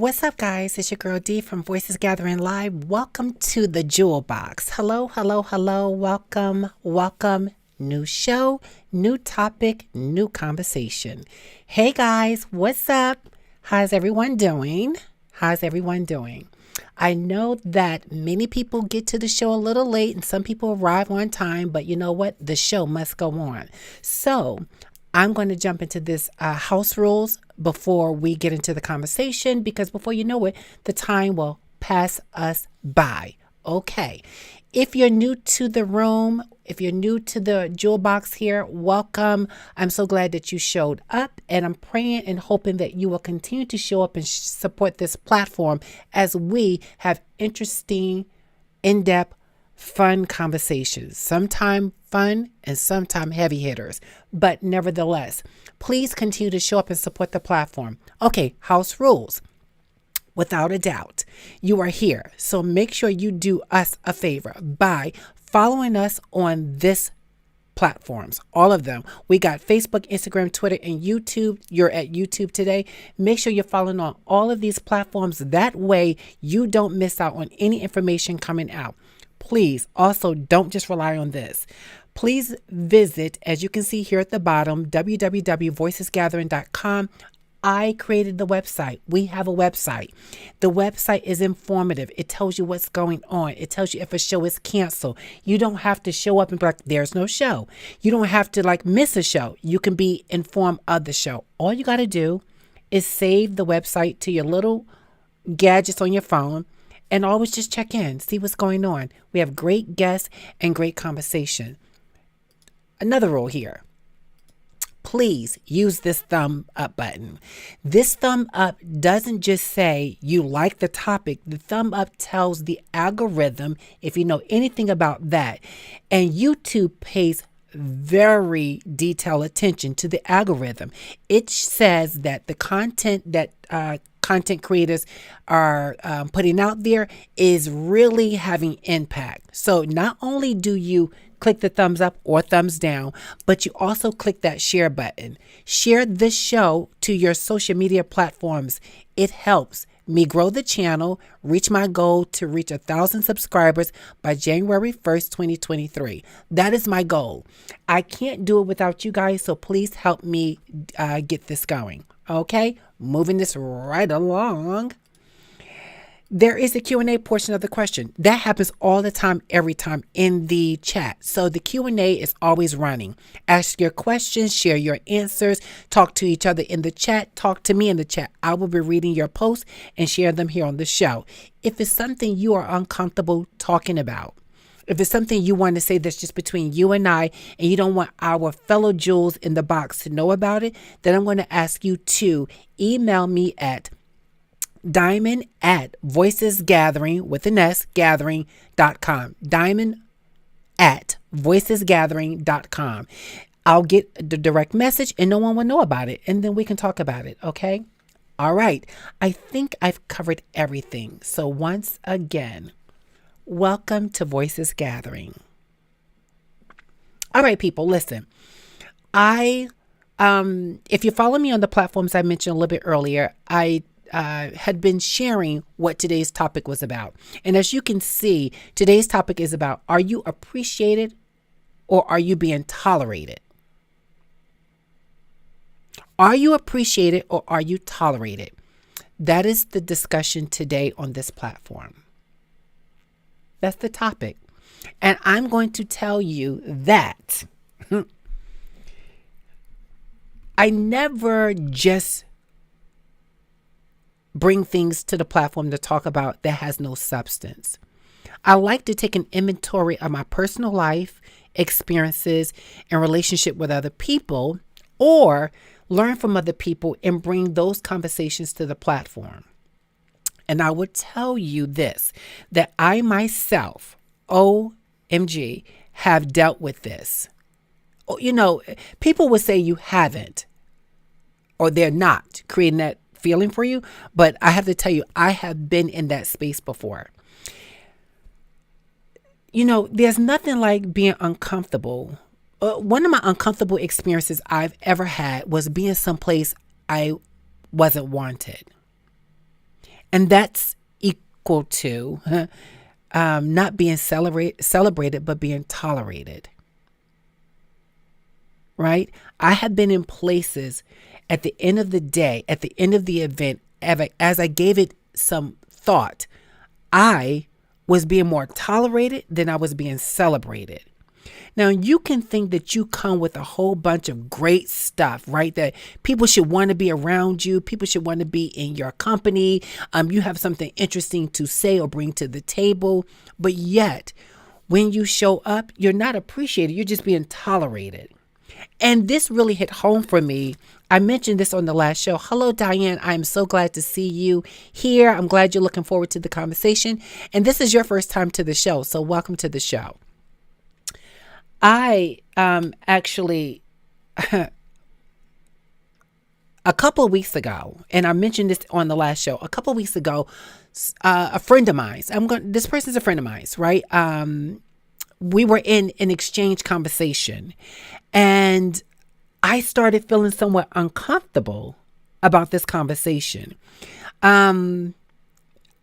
What's up, guys? It's your girl D from Voices Gathering Live. Welcome to the Jewel Box. Hello, hello, hello. Welcome, welcome. New show, new topic, new conversation. Hey, guys, what's up? How's everyone doing? How's everyone doing? I know that many people get to the show a little late and some people arrive on time, but you know what? The show must go on. So I'm going to jump into this house rules before we get into the conversation, because before you know it, the time will pass us by. Okay. If you're new to the room, if you're new to the Jewel Box here, welcome. I'm so glad that you showed up, and I'm praying and hoping that you will continue to show up and support this platform as we have interesting, in-depth, fun conversations. Sometime fun and sometime heavy hitters. But nevertheless, please continue to show up and support the platform. Okay, house rules. Without a doubt, you are here. So make sure you do us a favor by following us on this platforms, all of them. We got Facebook, Instagram, Twitter, and YouTube. You're at YouTube today. Make sure you're following on all of these platforms. That way you don't miss out on any information coming out. Please also don't just rely on this. Please visit, as you can see here at the bottom, www.voicesgathering.com. I created the website. We have a website. The website is informative. It tells you what's going on. It tells you if a show is canceled. You don't have to show up and be like, there's no show. You don't have to miss a show. You can be informed of the show. All you got to do is save the website to your little gadgets on your phone and always just check in, see what's going on. We have great guests and great conversation. Another rule here. Please use this thumb up button. This thumb up doesn't just say you like the topic. The thumb up tells the algorithm, if you know anything about that. And YouTube pays very detailed attention to the algorithm. It says that the content that content creators are putting out there is really having impact. So not only do you click the thumbs up or thumbs down, but you also click that share button. Share this show to your social media platforms. It helps me grow the channel, reach my goal to reach 1,000 subscribers by January 1st, 2023. That is my goal. I can't do it without you guys, so please help me get this going. Okay, moving this right along. There is a Q&A portion of the question. That happens all the time, every time in the chat. So the Q&A is always running. Ask your questions, share your answers, talk to each other in the chat, talk to me in the chat. I will be reading your posts and share them here on the show. If it's something you are uncomfortable talking about, if it's something you want to say that's just between you and I, and you don't want our fellow jewels in the box to know about it, then I'm going to ask you to email me at diamond@voicesgathering with an S, gathering.com. diamond@voicesgathering.com. I'll get the direct message and no one will know about it. And then we can talk about it. Okay. All right. I think I've covered everything. So once again, welcome to Voices Gathering. All right, people, listen. If you follow me on the platforms I mentioned a little bit earlier, I had been sharing what today's topic was about. And as you can see, today's topic is about, are you appreciated or are you being tolerated? Are you appreciated or are you tolerated? That is the discussion today on this platform. That's the topic. And I'm going to tell you that I never just bring things to the platform to talk about that has no substance. I like to take an inventory of my personal life, experiences, and relationship with other people, or learn from other people and bring those conversations to the platform. And I would tell you this, that I myself, OMG, have dealt with this. You know, people would say you haven't, or they're not creating that feeling for you, but I have to tell you, I have been in that space before. You know, there's nothing like being uncomfortable. One of my uncomfortable experiences I've ever had was being someplace I wasn't wanted. And that's equal to not being celebrated, but being tolerated. Right? I have been in places at the end of the day, at the end of the event, as I gave it some thought, I was being more tolerated than I was being celebrated. Now, you can think that you come with a whole bunch of great stuff, right? That people should want to be around you. People should want to be in your company. You have something interesting to say or bring to the table. But yet, when you show up, you're not appreciated. You're just being tolerated. And this really hit home for me. I mentioned this on the last show. Hello, Diane. I'm so glad to see you here. I'm glad you're looking forward to the conversation. And this is your first time to the show, so welcome to the show. I actually, a couple of weeks ago, and I mentioned this on the last show, a couple of weeks ago, a friend of mine, this person's a friend of mine, right? We were in an exchange conversation, and I started feeling somewhat uncomfortable about this conversation.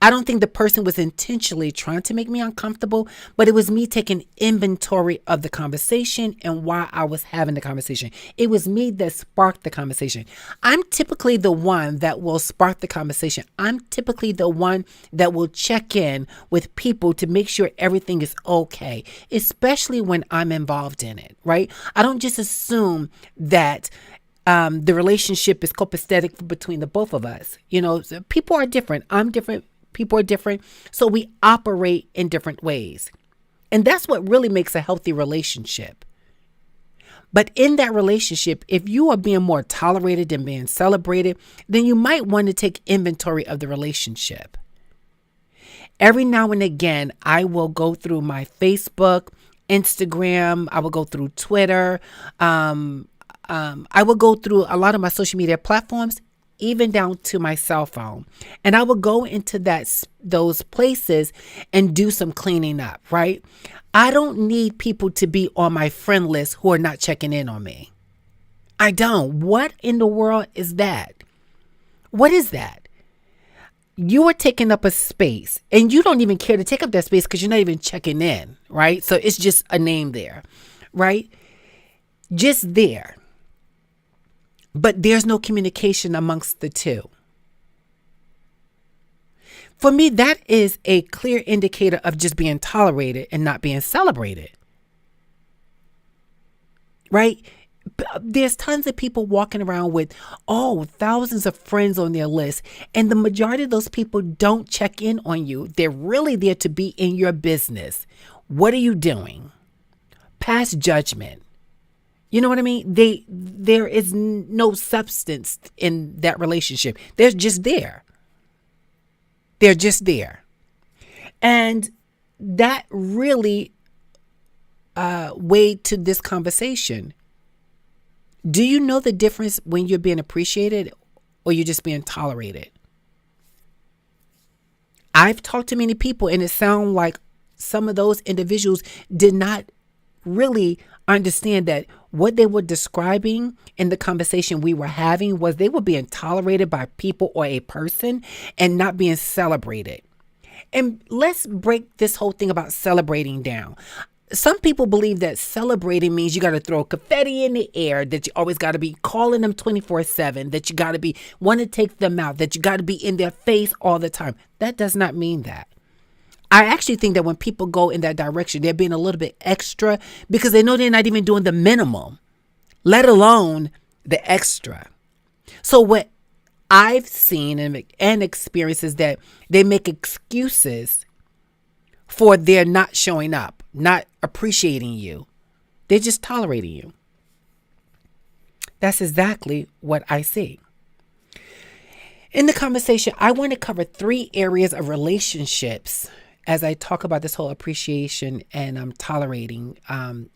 I don't think the person was intentionally trying to make me uncomfortable, but it was me taking inventory of the conversation and why I was having the conversation. It was me that sparked the conversation. I'm typically the one that will spark the conversation. I'm typically the one that will check in with people to make sure everything is okay, especially when I'm involved in it, right? I don't just assume that the relationship is copacetic between the both of us. People are different. I'm different. People are different. So we operate in different ways. And that's what really makes a healthy relationship. But in that relationship, if you are being more tolerated than being celebrated, then you might want to take inventory of the relationship. Every now and again, I will go through my Facebook, Instagram. I will go through Twitter. I will go through a lot of my social media platforms, even down to my cell phone. And I will go into those places and do some cleaning up, right? I don't need people to be on my friend list who are not checking in on me. I don't. What in the world is that? What is that? You are taking up a space and you don't even care to take up that space because you're not even checking in, right? So it's just a name there, right? Just there. But there's no communication amongst the two. For me, that is a clear indicator of just being tolerated and not being celebrated. Right? There's tons of people walking around with, thousands of friends on their list. And the majority of those people don't check in on you. They're really there to be in your business. What are you doing? Pass judgment. You know what I mean? There is no substance in that relationship. They're just there. They're just there. And that really weighed to this conversation. Do you know the difference when you're being appreciated or you're just being tolerated? I've talked to many people and it sounds like some of those individuals did not really understand that what they were describing in the conversation we were having was they were being tolerated by people or a person and not being celebrated. And let's break this whole thing about celebrating down. Some people believe that celebrating means you got to throw confetti in the air, that you always got to be calling them 24/7, that you got to want to take them out, that you got to be in their face all the time. That does not mean that. I actually think that when people go in that direction, they're being a little bit extra because they know they're not even doing the minimum, let alone the extra. So what I've seen and experienced is that they make excuses for their not showing up, not appreciating you. They're just tolerating you. That's exactly what I see. In the conversation, I want to cover 3 areas of relationships as I talk about this whole appreciation and tolerating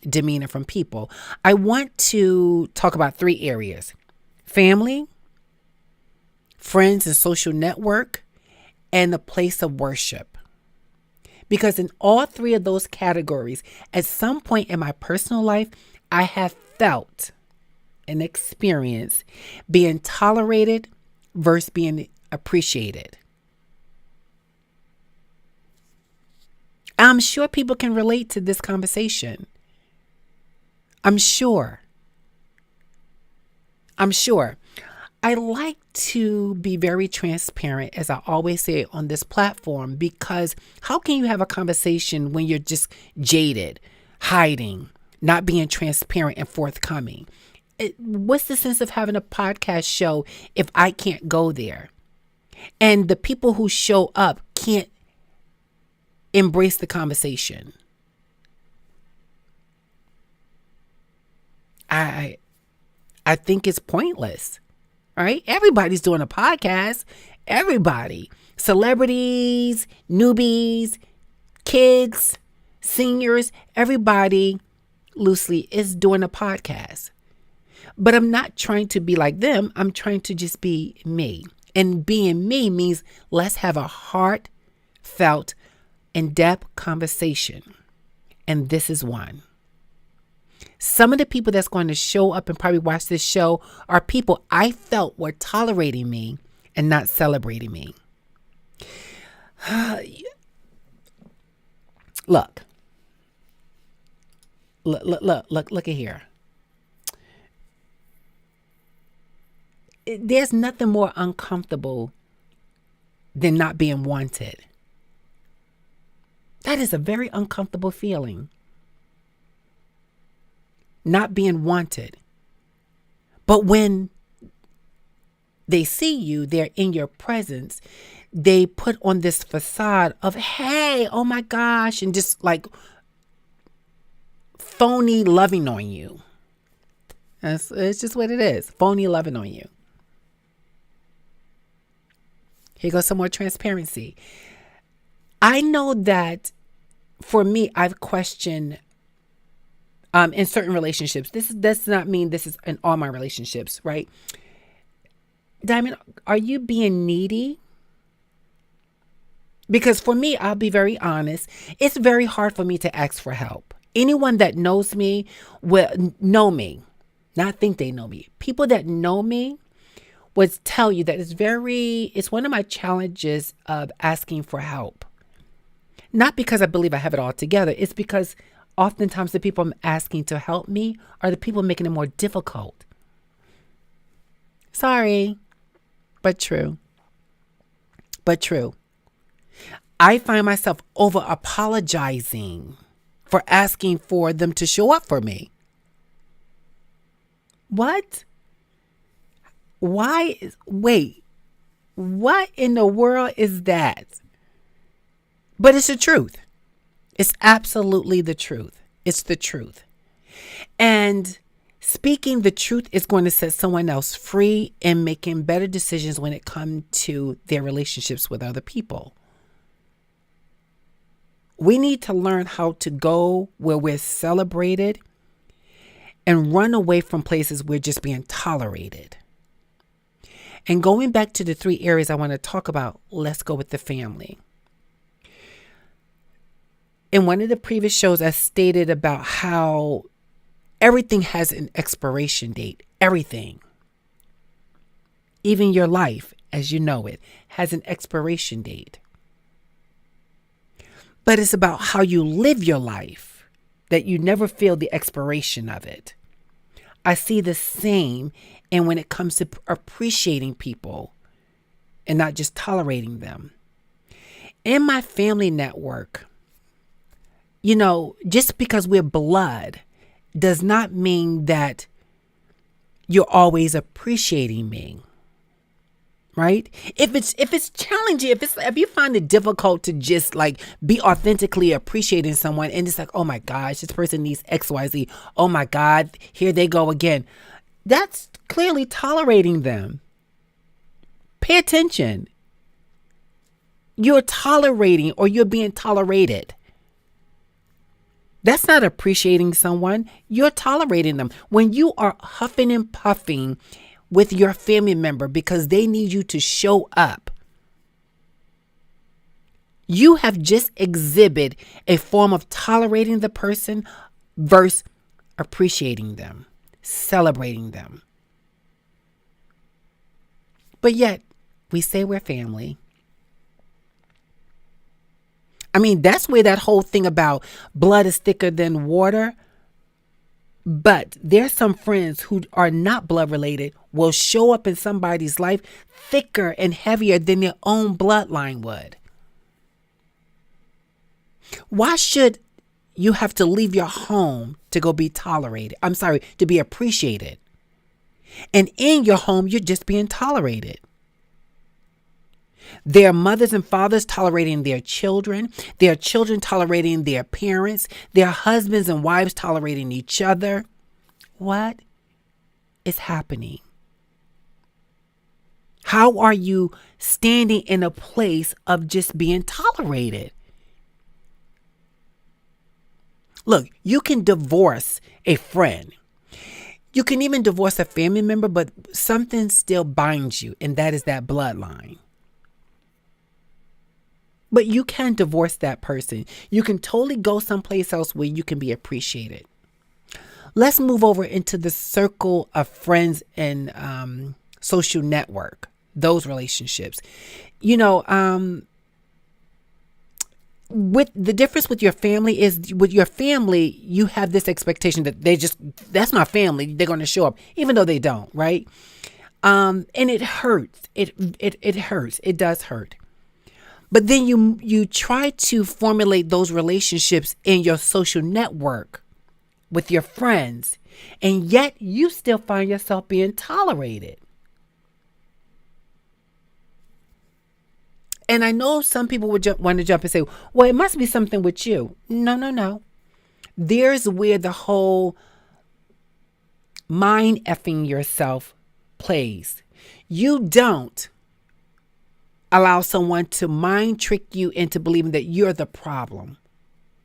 demeanor from people. I want to talk about 3 areas: family, friends and social network, and the place of worship. Because in all 3 of those categories, at some point in my personal life, I have felt and experienced being tolerated versus being appreciated. I'm sure people can relate to this conversation. I'm sure. I like to be very transparent, as I always say on this platform, because how can you have a conversation when you're just jaded, hiding, not being transparent and forthcoming? What's the sense of having a podcast show if I can't go there? And the people who show up can't embrace the conversation. I think it's pointless. Right? Everybody's doing a podcast. Everybody. Celebrities, newbies, kids, seniors, everybody loosely is doing a podcast. But I'm not trying to be like them. I'm trying to just be me. And being me means let's have a heartfelt, in-depth conversation. And this is one. Some of the people that's going to show up and probably watch this show are people I felt were tolerating me and not celebrating me. Look at here. There's nothing more uncomfortable than not being wanted. That is a very uncomfortable feeling. Not being wanted. But when they see you, they're in your presence, they put on this facade of, hey, oh my gosh, and just like phony loving on you. It's just what it is. Phony loving on you. Here goes some more transparency. I know that for me, I've questioned in certain relationships. This does not mean this is in all my relationships, right? Diamond, are you being needy? Because for me, I'll be very honest, it's very hard for me to ask for help. Anyone that knows me will know me, not think they know me. People that know me would tell you that it's one of my challenges of asking for help. Not because I believe I have it all together. It's because oftentimes the people I'm asking to help me are the people making it more difficult. Sorry, but true. I find myself over apologizing for asking for them to show up for me. What? Wait, what in the world is that? But it's the truth. It's absolutely the truth. It's the truth. And speaking the truth is going to set someone else free and making better decisions when it comes to their relationships with other people. We need to learn how to go where we're celebrated and run away from places we're just being tolerated. And going back to the 3 areas I want to talk about, let's go with the family. In one of the previous shows, I stated about how everything has an expiration date. Everything. Even your life, as you know it, has an expiration date. But it's about how you live your life that you never feel the expiration of it. I see the same, and when it comes to appreciating people and not just tolerating them. In my family network, just because we're blood does not mean that you're always appreciating me. Right? If it's challenging, if you find it difficult to just like be authentically appreciating someone and it's like, oh my gosh, this person needs XYZ. Oh my God, here they go again. That's clearly tolerating them. Pay attention. You're tolerating or you're being tolerated. That's not appreciating someone. You're tolerating them. When you are huffing and puffing with your family member because they need you to show up, you have just exhibited a form of tolerating the person versus appreciating them, celebrating them. But yet, we say we're family. I mean, that's where that whole thing about blood is thicker than water. But there's some friends who are not blood related will show up in somebody's life thicker and heavier than their own bloodline would. Why should you have to leave your home to go be tolerated? I'm sorry, to be appreciated. And in your home, you're just being tolerated. Their mothers and fathers tolerating their children tolerating their parents, their husbands and wives tolerating each other. What is happening? How are you standing in a place of just being tolerated? Look, you can divorce a friend. You can even divorce a family member, but something still binds you, and that is that bloodline. But you can divorce that person. You can totally go someplace else where you can be appreciated. Let's move over into the circle of friends and social network, those relationships. With the difference with your family is with your family, you have this expectation that that's my family. They're going to show up, even though they don't, right? And it hurts. It hurts. It does hurt. But then you try to formulate those relationships in your social network with your friends, and yet you still find yourself being tolerated. And I know some people would want to jump and say, well, it must be something with you. No. There's where the whole mind effing yourself plays. You don't allow someone to mind trick you into believing that you're the problem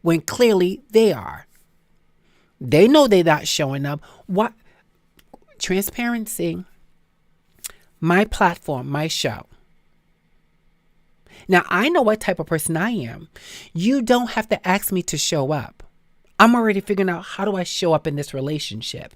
when clearly they are. They know they're not showing up. What? Transparency. My platform, my show. Now, I know what type of person I am. You don't have to ask me to show up. I'm already figuring out, how do I show up in this relationship?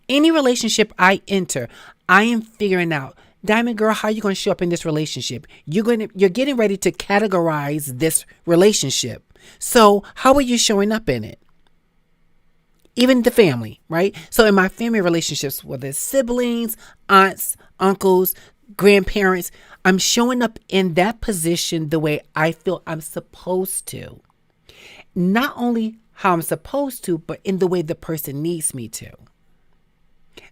Any relationship I enter, I am figuring out, Diamond Girl, how are you going to show up in this relationship? You're getting ready to categorize this relationship. So how are you showing up in it? Even the family, right? So in my family relationships, whether it's siblings, aunts, uncles, grandparents, I'm showing up in that position the way I feel I'm supposed to. Not only how I'm supposed to, but in the way the person needs me to.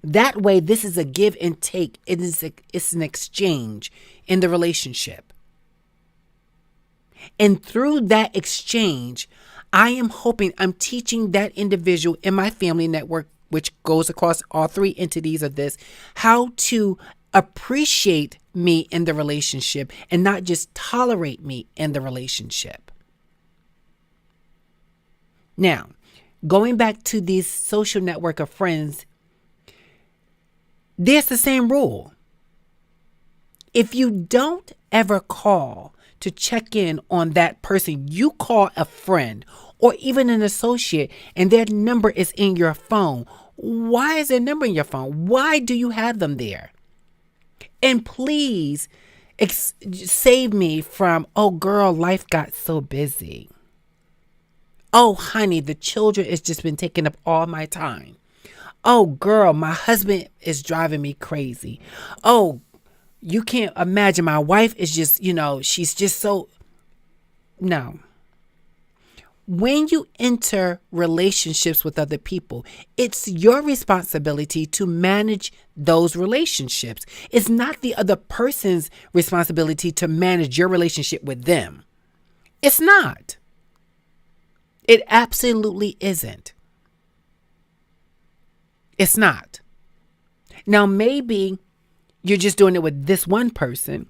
That way, this is a give and take. It's an exchange in the relationship. And through that exchange, I am hoping I'm teaching that individual in my family network, which goes across all three entities of this, how to appreciate me in the relationship and not just tolerate me in the relationship. Now, going back to this social network of friends, there's the same rule. If you don't ever call to check in on that person, you call a friend or even an associate and their number is in your phone. Why is their number in your phone? Why do you have them there? And please save me from, oh girl, life got so busy. Oh honey, the children has just been taking up all my time. Oh girl, my husband is driving me crazy. Oh, you can't imagine, my wife is just, she's just so. No. When you enter relationships with other people, it's your responsibility to manage those relationships. It's not the other person's responsibility to manage your relationship with them. It's not. It absolutely isn't. It's not. Now, maybe you're just doing it with this one person.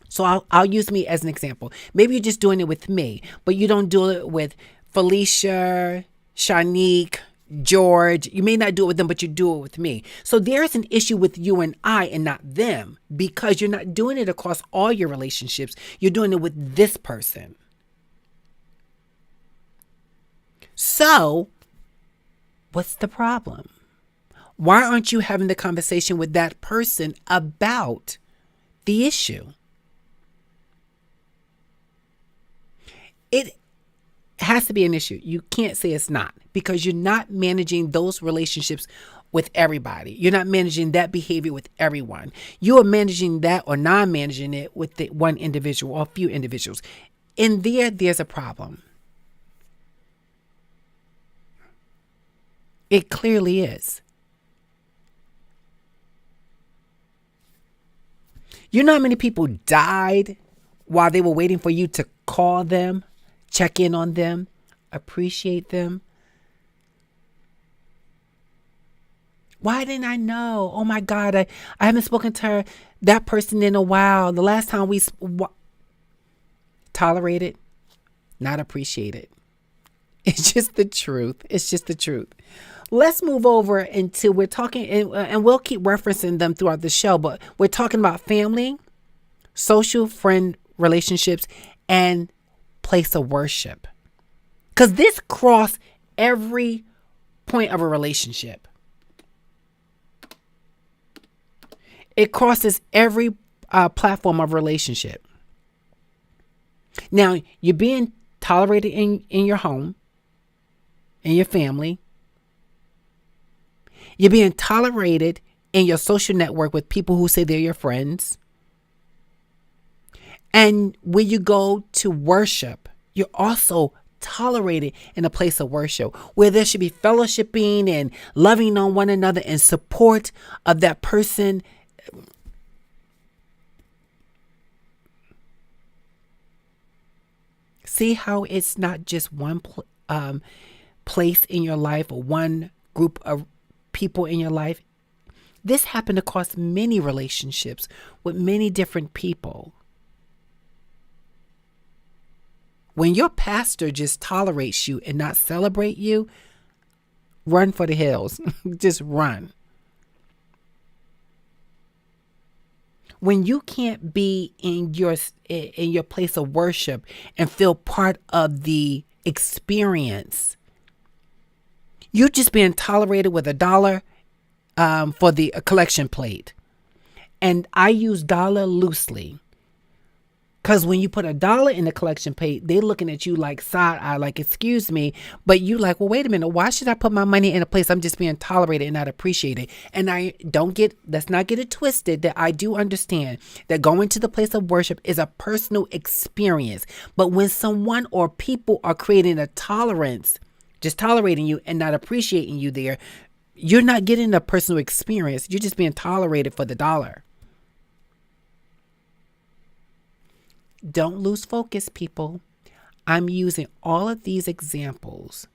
So I'll use me as an example. Maybe you're just doing it with me, but you don't do it with Felicia, Shanique, George. You may not do it with them, but you do it with me. So there's an issue with you and I and not them, because you're not doing it across all your relationships. You're doing it with this person. So what's the problem? Why aren't you having the conversation with that person about the issue? It has to be an issue. You can't say it's not, because you're not managing those relationships with everybody. You're not managing that behavior with everyone. You are managing that or non-managing it with the one individual or a few individuals. In there's a problem. It clearly is. You know how many people died while they were waiting for you to call them, check in on them, appreciate them? Why didn't I know? Oh my God, I haven't spoken to that person in a while. The last time we tolerated, not appreciated. It's just the truth. It's just the truth. Let's move over into, we're talking, and we'll keep referencing them throughout the show, but we're talking about family, social friend relationships, and place of worship. Because this cross every point of a relationship. It crosses every platform of relationship. Now, you're being tolerated in your home, in your family. You're being tolerated in your social network with people who say they're your friends. And when you go to worship, you're also tolerated in a place of worship where there should be fellowshipping and loving on one another and support of that person. See how it's not just one place in your life or one group of people in your life. This happened across many relationships with many different people. When your pastor just tolerates you and not celebrate you, run for the hills. Just run. When you can't be in your place of worship and feel part of the experience, you're just being tolerated with $1 for the collection plate. And I use dollar loosely, because when you put $1 in the collection plate, they're looking at you like side eye, like, excuse me. But you like, well, wait a minute. Why should I put my money in a place I'm just being tolerated and not appreciated? And let's not get it twisted, that I do understand that going to the place of worship is a personal experience. But when someone or people are creating a tolerance, just tolerating you and not appreciating you there, you're not getting a personal experience. You're just being tolerated for the $1. Don't lose focus, people. I'm using all of these examples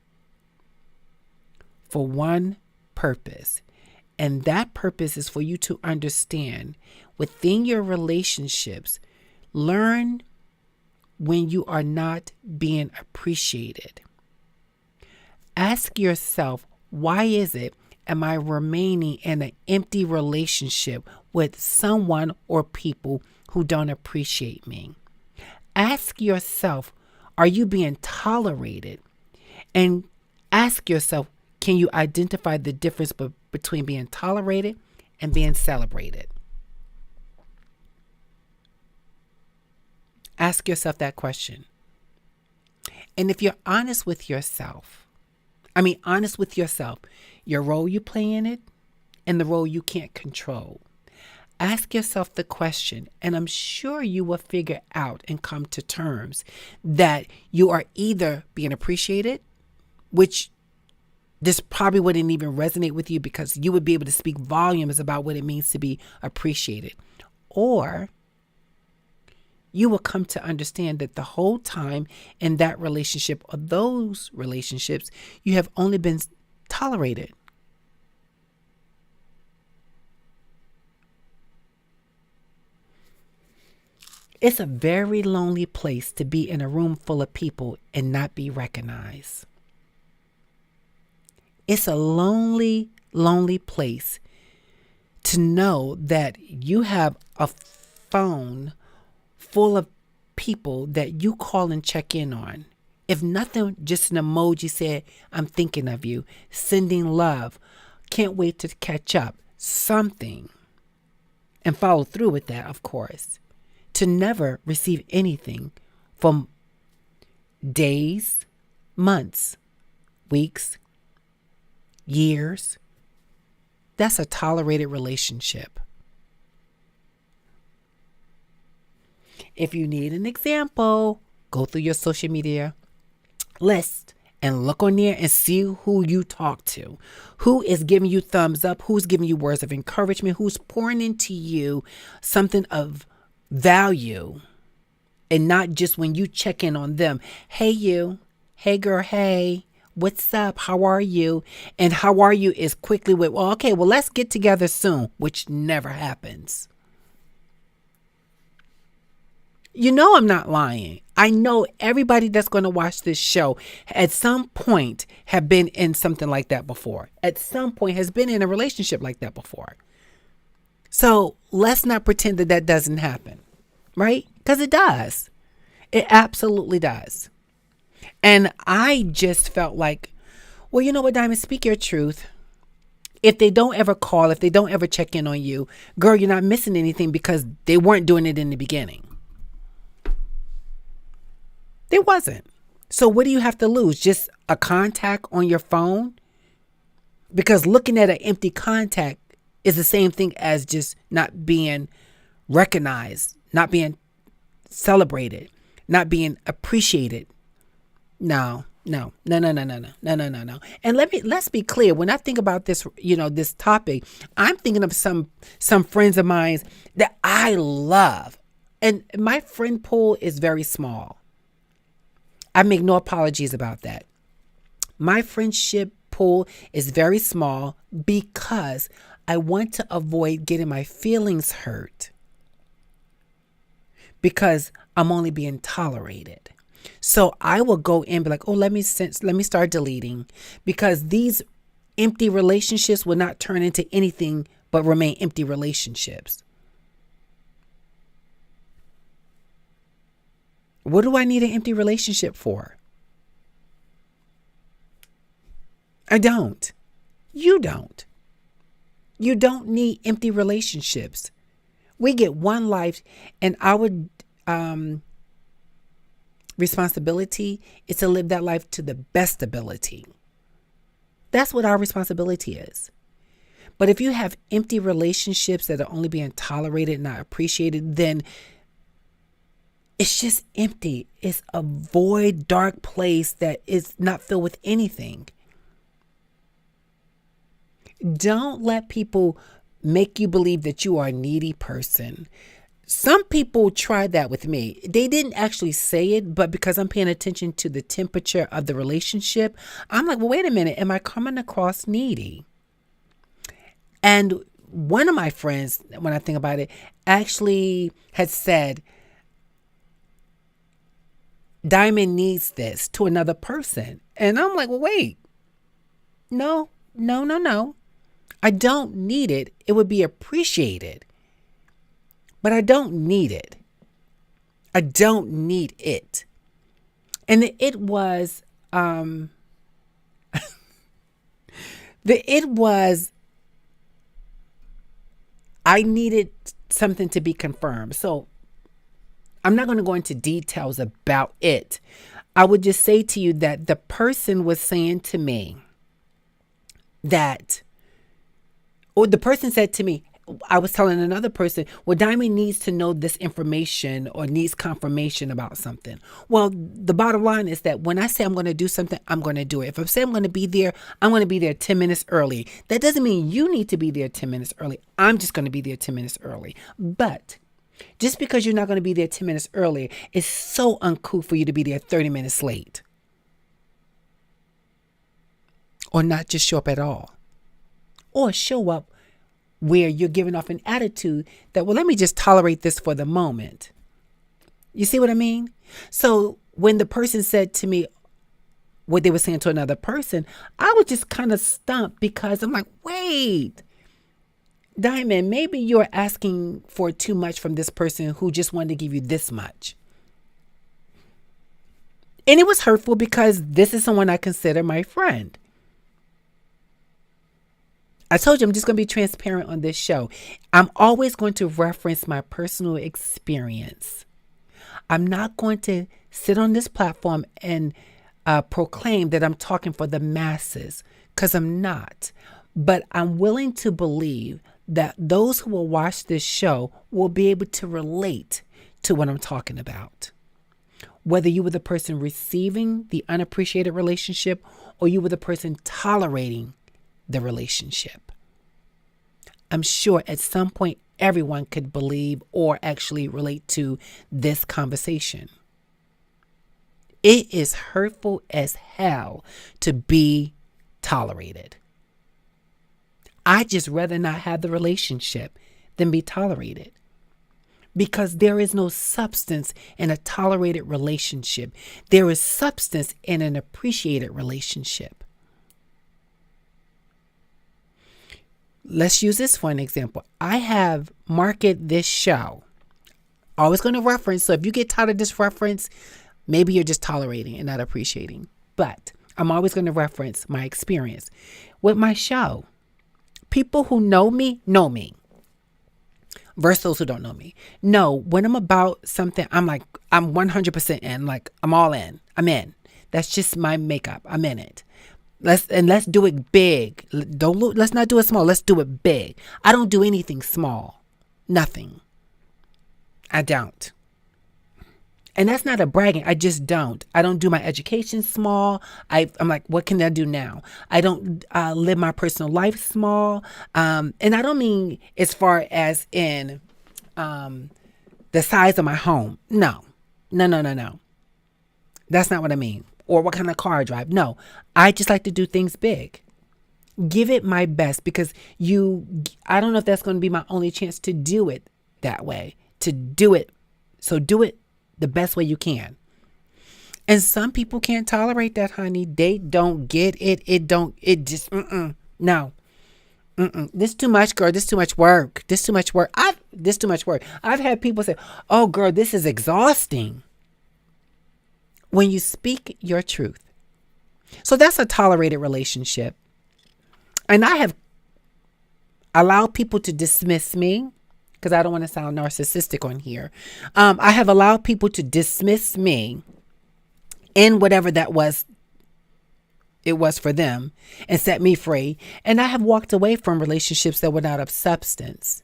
for one purpose. And that purpose is for you to understand within your relationships, learn when you are not being appreciated. Ask yourself, why is it am I remaining in an empty relationship with someone or people who don't appreciate me? Ask yourself, are you being tolerated? And ask yourself, can you identify the difference between being tolerated and being celebrated? Ask yourself that question. And if you're honest with yourself, your role you play in it and the role you can't control, ask yourself the question, and I'm sure you will figure out and come to terms that you are either being appreciated, which this probably wouldn't even resonate with you because you would be able to speak volumes about what it means to be appreciated, or you will come to understand that the whole time in that relationship or those relationships, you have only been tolerated. It's a very lonely place to be in a room full of people and not be recognized. It's a lonely, lonely place to know that you have a phone full of people that you call and check in on. If nothing, just an emoji said, I'm thinking of you, sending love, can't wait to catch up, something. And follow through with that, of course. To never receive anything from days, months, weeks, years. That's a tolerated relationship. If you need an example, go through your social media list and look on there and see who you talk to, who is giving you thumbs up, who's giving you words of encouragement, who's pouring into you something of value, and not just when you check in on them. Hey, you. Hey, girl. Hey, what's up? How are you? And how are you is quickly with, well, okay, well, let's get together soon, which never happens. You know I'm not lying. I know everybody that's going to watch this show at some point have been in something like that before. At some point has been in a relationship like that before. So let's not pretend that that doesn't happen, right? Because it does. It absolutely does. And I just felt like, well, you know what, Diamond, speak your truth. If they don't ever call, if they don't ever check in on you, girl, you're not missing anything because they weren't doing it in the beginning. There wasn't. So what do you have to lose? Just a contact on your phone? Because looking at an empty contact is the same thing as just not being recognized, not being celebrated, not being appreciated. No. And let's be clear. When I think about this, this topic, I'm thinking of some friends of mine that I love. And my friend pool is very small. I make no apologies about that. My friendship pool is very small because I want to avoid getting my feelings hurt because I'm only being tolerated. So I will go in and be like, oh, let me start deleting, because these empty relationships will not turn into anything but remain empty relationships. What do I need an empty relationship for? I don't. You don't. You don't need empty relationships. We get one life, and our responsibility is to live that life to the best ability. That's what our responsibility is. But if you have empty relationships that are only being tolerated, not appreciated, then it's just empty. It's a void, dark place that is not filled with anything. Don't let people make you believe that you are a needy person. Some people tried that with me. They didn't actually say it, but because I'm paying attention to the temperature of the relationship, I'm like, well, wait a minute. Am I coming across needy? And one of my friends, when I think about it, actually had said, Diamond needs this to another person. And I'm like, well, wait. No. I don't need it. It would be appreciated. But I don't need it. I don't need it. And it was, I needed something to be confirmed. So I'm not going to go into details about it. I would just say to you that the person was saying to me or the person said to me, I was telling another person, well, Diamond needs to know this information or needs confirmation about something. Well, the bottom line is that when I say I'm going to do something, I'm going to do it. If I say I'm going to be there, I'm going to be there 10 minutes early. That doesn't mean you need to be there 10 minutes early. I'm just going to be there 10 minutes early. But just because you're not going to be there 10 minutes early, it's so uncouth for you to be there 30 minutes late. Or not just show up at all. Or show up where you're giving off an attitude that, well, let me just tolerate this for the moment. You see what I mean? So when the person said to me what they were saying to another person, I was just kind of stumped because I'm like, wait, Diamond, maybe you're asking for too much from this person who just wanted to give you this much. And it was hurtful because this is someone I consider my friend. I told you I'm just going to be transparent on this show. I'm always going to reference my personal experience. I'm not going to sit on this platform and proclaim that I'm talking for the masses, because I'm not. But I'm willing to believe that those who will watch this show will be able to relate to what I'm talking about. Whether you were the person receiving the unappreciated relationship or you were the person tolerating the relationship. I'm sure at some point everyone could believe or actually relate to this conversation. It is hurtful as hell to be tolerated. I just rather not have the relationship than be tolerated. Because there is no substance in a tolerated relationship. There is substance in an appreciated relationship. Let's use this for an example. I have marketed this show. Always going to reference. So if you get tired of this reference, maybe you're just tolerating and not appreciating. But I'm always going to reference my experience with my show. People who know me versus those who don't know me. No, when I'm about something, I'm 100% in. Like, I'm all in. I'm in. That's just my makeup. I'm in it. Let's do it big. Let's not do it small. Let's do it big. I don't do anything small. Nothing. I don't. And that's not a bragging. I just don't. I don't do my education small. I'm like, what can I do now? I don't live my personal life small. And I don't mean as far as in the size of my home. No. That's not what I mean. Or what kind of car I drive. No. I just like to do things big. Give it my best, because I don't know if that's going to be my only chance to do it that way. To do it. So do it the best way you can. And some people can't tolerate that, honey. They don't get it. No. This too much, girl. This too much work. This too much work. I've had people say, oh, girl, this is exhausting. When you speak your truth. So that's a tolerated relationship. And I have allowed people to dismiss me, because I don't want to sound narcissistic on here. I have allowed people to dismiss me in whatever it was for them, and set me free. And I have walked away from relationships that were not of substance.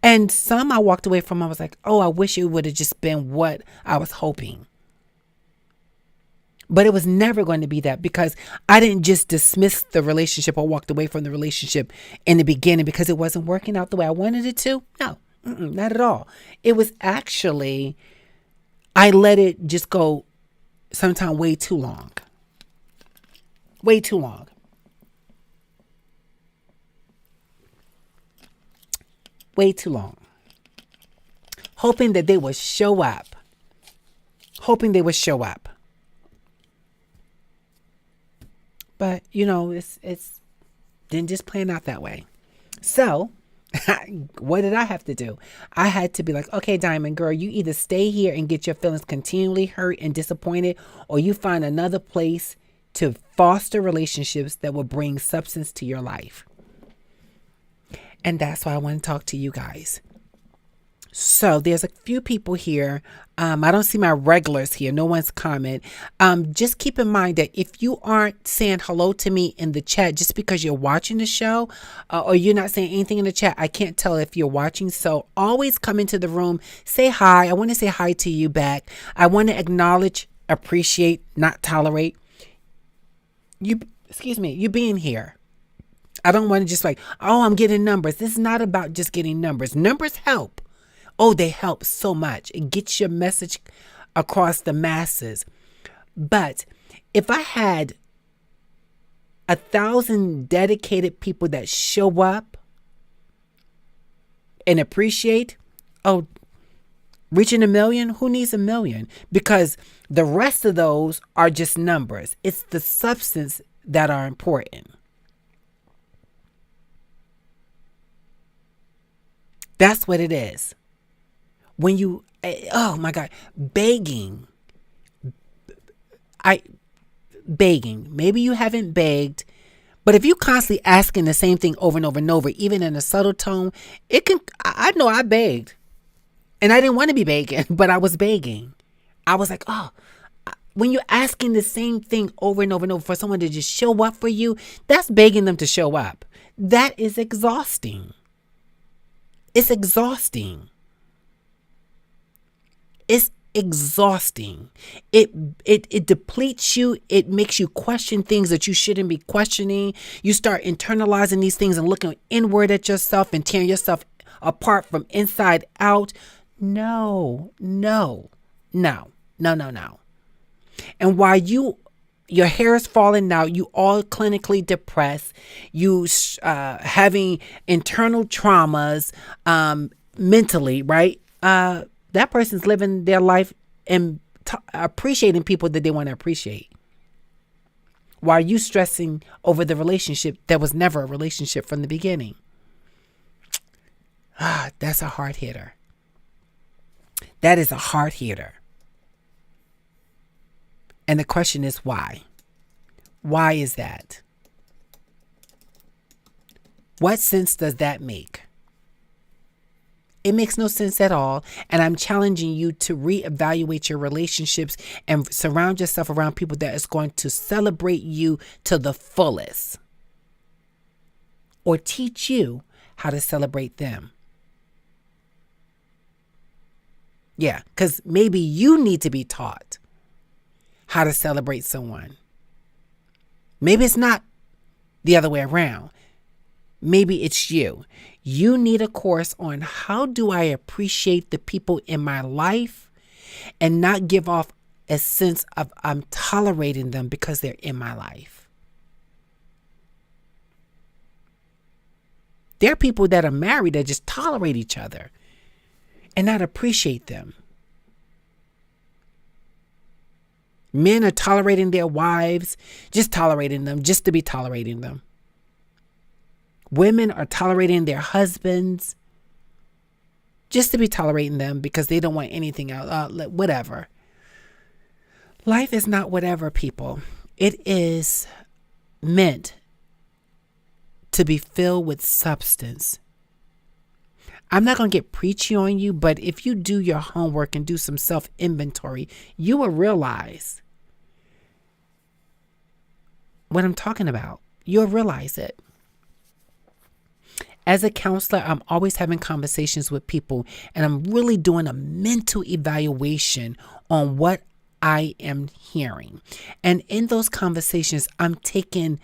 And some I walked away from, I was like, oh, I wish it would have just been what I was hoping. But it was never going to be that, because I didn't just dismiss the relationship or walked away from the relationship in the beginning because it wasn't working out the way I wanted it to. No, not at all. It was actually, I let it just go sometime way too long. Way too long. Way too long. Hoping that they would show up. But, it's didn't just plan out that way. So, what did I have to do? I had to be like, okay, Diamond Girl, you either stay here and get your feelings continually hurt and disappointed, or you find another place to foster relationships that will bring substance to your life. And that's why I want to talk to you guys. So there's a few people here. I don't see my regulars here. No one's comment. Just keep in mind that if you aren't saying hello to me in the chat, just because you're watching the show or you're not saying anything in the chat, I can't tell if you're watching. So always come into the room, say hi. I want to say hi to you back. I want to acknowledge, appreciate, not tolerate you being here. I don't want to just like, oh, I'm getting numbers. This is not about just getting numbers. Numbers help. Oh, they help so much. It gets your message across the masses. But if I had 1,000 dedicated people that show up and appreciate, reaching 1 million, who needs 1 million? Because the rest of those are just numbers. It's the substance that are important. That's what it is. When you, oh my God, begging. Maybe you haven't begged, but if you constantly asking the same thing over and over and over, even in a subtle tone, I know I begged. And I didn't want to be begging, but I was begging. I was like, oh, when you're asking the same thing over and over and over for someone to just show up for you, that's begging them to show up. That is exhausting. It's exhausting. It's exhausting. It depletes you. It makes you question things that you shouldn't be questioning. You start internalizing these things and looking inward at yourself and tearing yourself apart from inside out. No. And while your hair is falling out, you all clinically depressed, you having internal traumas mentally, right? That person's living their life and appreciating people that they want to appreciate. While you stressing over the relationship that was never a relationship from the beginning. That's a hard hitter. That is a hard hitter. And the question is why? Why is that? What sense does that make? It makes no sense at all. And I'm challenging you to reevaluate your relationships and surround yourself around people that is going to celebrate you to the fullest. Or teach you how to celebrate them. Yeah, because maybe you need to be taught how to celebrate someone. Maybe it's not the other way around. Maybe it's you. You need a course on how do I appreciate the people in my life and not give off a sense of I'm tolerating them because they're in my life. There are people that are married that just tolerate each other and not appreciate them. Men are tolerating their wives, just tolerating them, just to be tolerating them. Women are tolerating their husbands, just to be tolerating them because they don't want anything else, whatever. Life is not whatever, people. It is meant to be filled with substance. I'm not going to get preachy on you, but if you do your homework and do some self-inventory, you will realize what I'm talking about. You'll realize it. As a counselor, I'm always having conversations with people, and I'm really doing a mental evaluation on what I am hearing. And in those conversations, I'm taking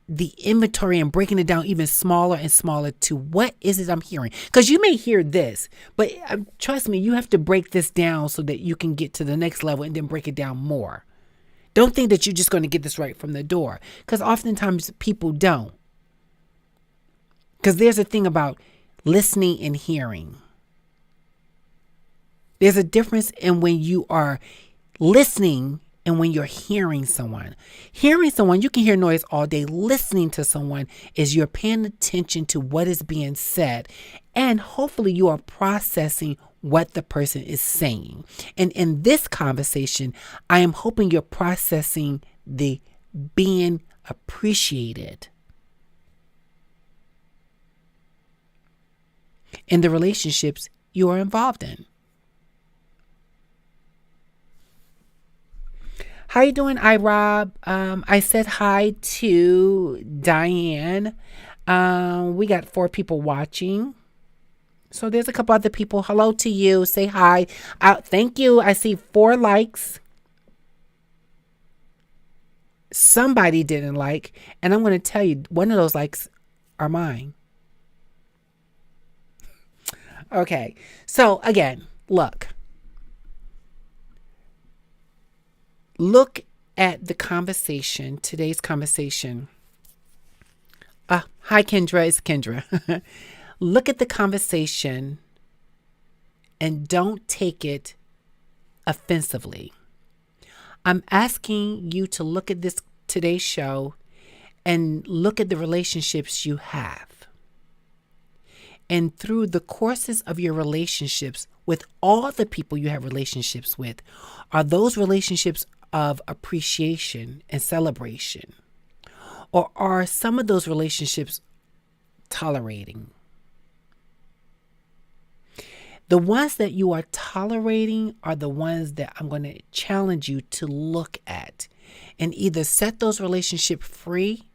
the inventory and breaking it down even smaller and smaller to what is it I'm hearing. Because you may hear this, but trust me, you have to break this down so that you can get to the next level and then break it down more. Don't think that you're just going to get this right from the door, because oftentimes people don't. Because there's a thing about listening and hearing. There's a difference in when you are listening and when you're hearing someone. Hearing someone, you can hear noise all day. Listening to someone is you're paying attention to what is being said. And hopefully you are processing what the person is saying. And in this conversation, I am hoping you're processing the being appreciated in the relationships you are involved in. How you doing, iRob? I said hi to Diane. We got 4 people watching. So there's a couple other people. Hello to you. Say hi. Thank you. I see 4 likes. Somebody didn't like. And I'm going to tell you, one of those likes are mine. Okay. So again, look at the conversation, today's conversation. Hi, Kendra. It's Kendra. Look at the conversation and don't take it offensively. I'm asking you to look at today's show and look at the relationships you have. And through the courses of your relationships with all the people you have relationships with, are those relationships of appreciation and celebration? Or are some of those relationships tolerating? The ones that you are tolerating are the ones that I'm going to challenge you to look at and either set those relationships free,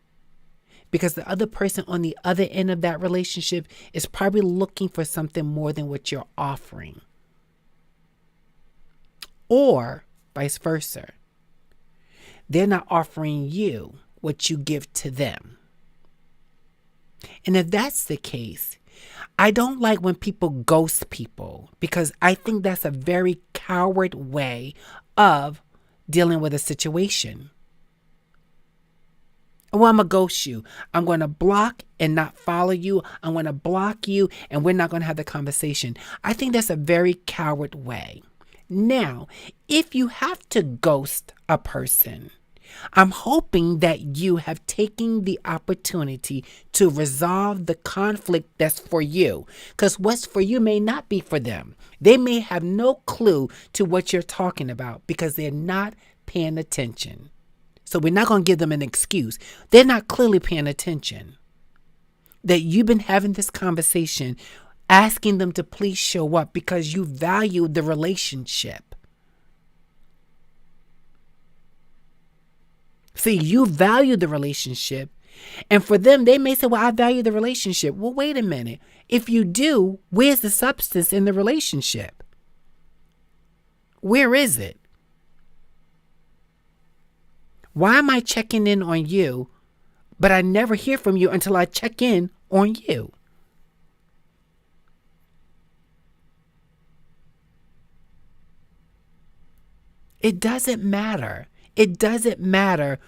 because the other person on the other end of that relationship is probably looking for something more than what you're offering. Or vice versa. They're not offering you what you give to them. And if that's the case, I don't like when people ghost people, because I think that's a very coward way of dealing with a situation. Well, I'm going to ghost you. I'm going to block and not follow you. I'm going to block you and we're not going to have the conversation. I think that's a very coward way. Now, if you have to ghost a person, I'm hoping that you have taken the opportunity to resolve the conflict that's for you, because what's for you may not be for them. They may have no clue to what you're talking about because they're not paying attention. So we're not going to give them an excuse. They're not clearly paying attention. That you've been having this conversation, asking them to please show up because you value the relationship. See, you value the relationship. And for them, they may say, well, I value the relationship. Well, wait a minute. If you do, where's the substance in the relationship? Where is it? Why am I checking in on you, but I never hear from you until I check in on you? It doesn't matter. It doesn't matter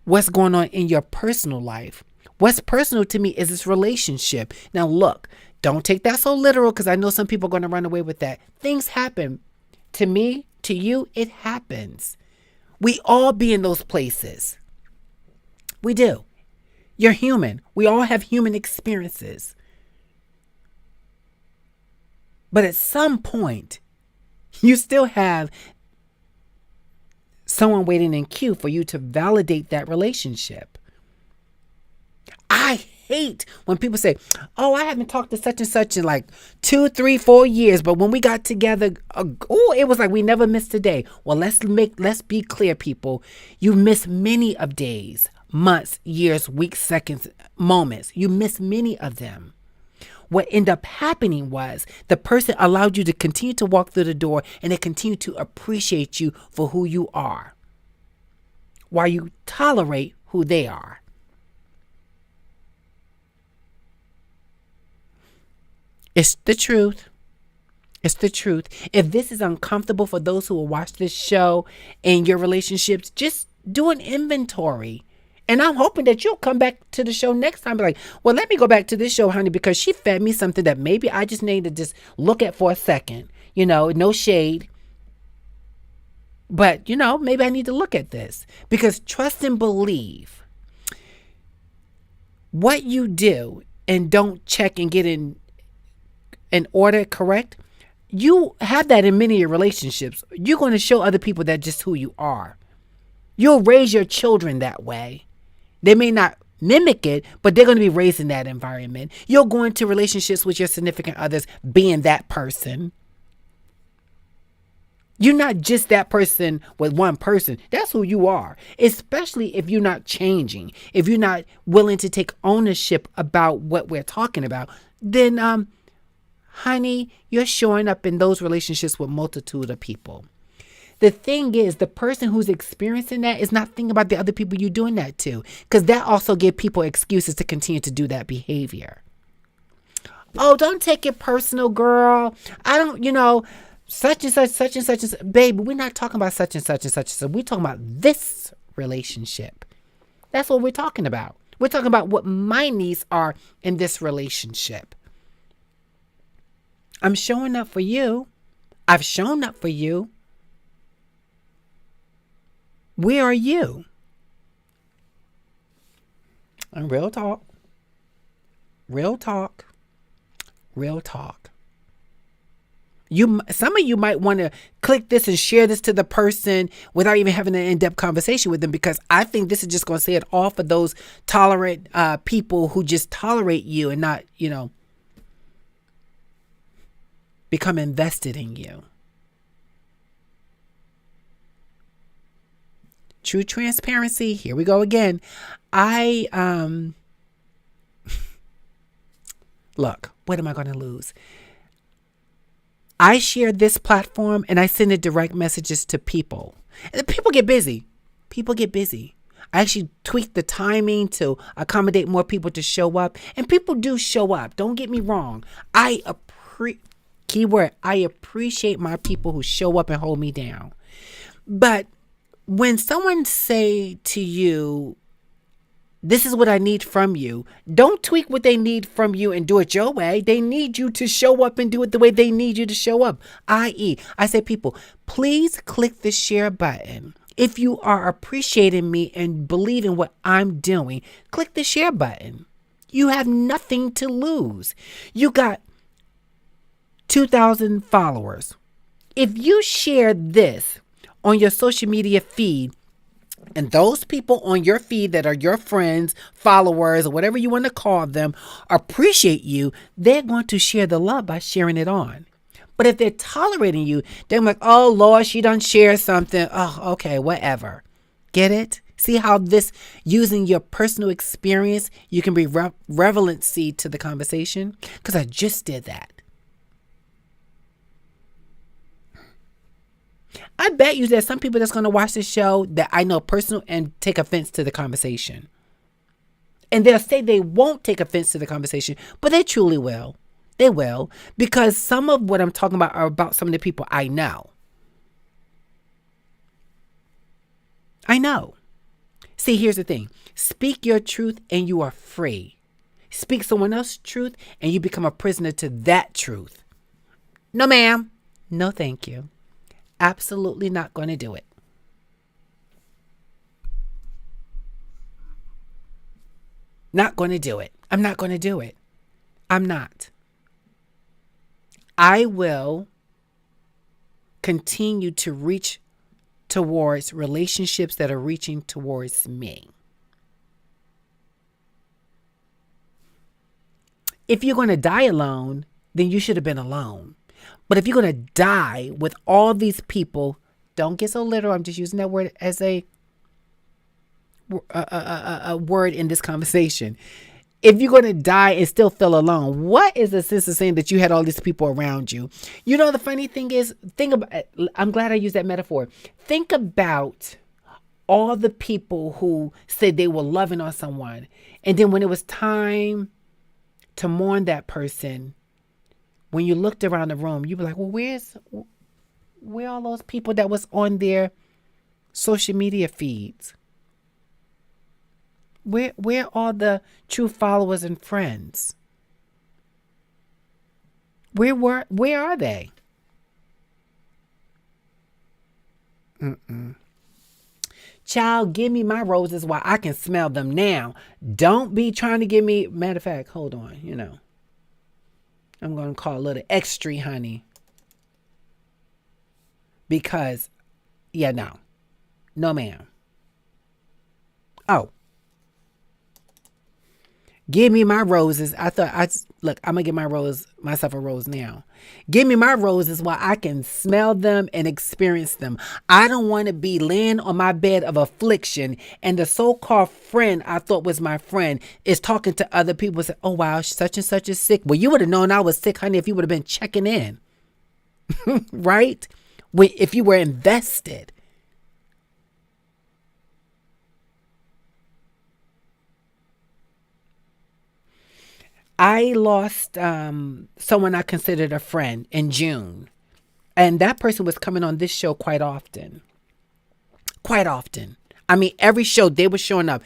what's going on in your personal life. What's personal to me is this relationship. Now, look, don't take that so literal, because I know some people are going to run away with that. Things happen. To me, to you, it happens. We all be in those places. We do. You're human. We all have human experiences. But at some point, you still have someone waiting in queue for you to validate that relationship. I hate when people say, oh, I haven't talked to such and such in like 2, 3, 4 years. But when we got together, it was like we never missed a day. Well, let's be clear, people. You miss many of days, months, years, weeks, seconds, moments. You miss many of them. What ended up happening was the person allowed you to continue to walk through the door, and they continue to appreciate you for who you are while you tolerate who they are. It's the truth. It's the truth. If this is uncomfortable for those who will watch this show and your relationships, just do an inventory. And I'm hoping that you'll come back to the show next time. Be like, well, let me go back to this show, honey, because she fed me something that maybe I just need to just look at for a second. No shade. But, maybe I need to look at this. Because trust and believe, what you do and don't check and get in order correct, you have that in many of your relationships. You're going to show other people that just who you are. You'll raise your children that way. They may not mimic it, but they're going to be raised in that environment. You'll go into relationships with your significant others being that person. You're not just that person with one person. That's who you are, especially if you're not changing. If you're not willing to take ownership about what we're talking about, then, honey, you're showing up in those relationships with multitude of people. The thing is, the person who's experiencing that is not thinking about the other people you're doing that to, because that also gives people excuses to continue to do that behavior. Oh, don't take it personal, girl. I don't, such and such, such and such. Baby, we're not talking about such and such and such. So we're talking about this relationship. That's what we're talking about. We're talking about what my needs are in this relationship. I'm showing up for you. I've shown up for you. Where are you? And real talk. Some of you might want to click this and share this to the person without even having an in-depth conversation with them, because I think this is just going to say it all for those tolerant people who just tolerate you and not, become invested in you. True transparency. Here we go again. Look, what am I going to lose? I share this platform and I send it direct messages to people. And people get busy. People get busy. I actually tweak the timing to accommodate more people to show up. And people do show up. Don't get me wrong. Keyword, I appreciate my people who show up and hold me down. But when someone say to you, this is what I need from you, don't tweak what they need from you and do it your way. They need you to show up and do it the way they need you to show up. I.e., I say, people, please click the share button. If you are appreciating me and believe in what I'm doing, click the share button. You have nothing to lose. You got 2,000 followers. If you share this on your social media feed, and those people on your feed that are your friends, followers, or whatever you want to call them, appreciate you, they're going to share the love by sharing it on. But if they're tolerating you, they're like, oh, Lord, she done shared something. Oh, okay, whatever. Get it? See how this, using your personal experience, you can bring relevancy to the conversation? Because I just did that. I bet you there's some people that's going to watch this show that I know personal and take offense to the conversation. And they'll say they won't take offense to the conversation, but they truly will. They will, because some of what I'm talking about are about some of the people I know. I know. See, here's the thing. Speak your truth and you are free. Speak someone else's truth and you become a prisoner to that truth. No, ma'am. No, thank you. Absolutely not going to do it. Not going to do it. I'm not going to do it. I'm not. I will continue to reach towards relationships that are reaching towards me. If you're going to die alone, then you should have been alone. But if you're going to die with all these people, don't get so literal. I'm just using that word as a word in this conversation. If you're going to die and still feel alone, what is the sense of saying that you had all these people around you? You know, the funny thing is, I'm glad I used that metaphor. Think about all the people who said they were loving on someone. And then when it was time to mourn that person, when you looked around the room, you'd be like, well, where are all those people that was on their social media feeds? Where are the true followers and friends? Where are they? Child, give me my roses while I can smell them now. Don't be trying to give me, matter of fact, hold on, I'm going to call a little extra honey. Because, no, ma'am. Oh. Give me my roses. I'm going to give myself a rose now. Give me my roses while I can smell them and experience them. I don't want to be laying on my bed of affliction and the so-called friend I thought was my friend is talking to other people and say, oh, wow, such and such is sick. Well, you would have known I was sick, honey, if you would have been checking in. Right? If you were invested. I lost someone I considered a friend in June. And that person was coming on this show quite often. Quite often. I mean, every show they were showing up.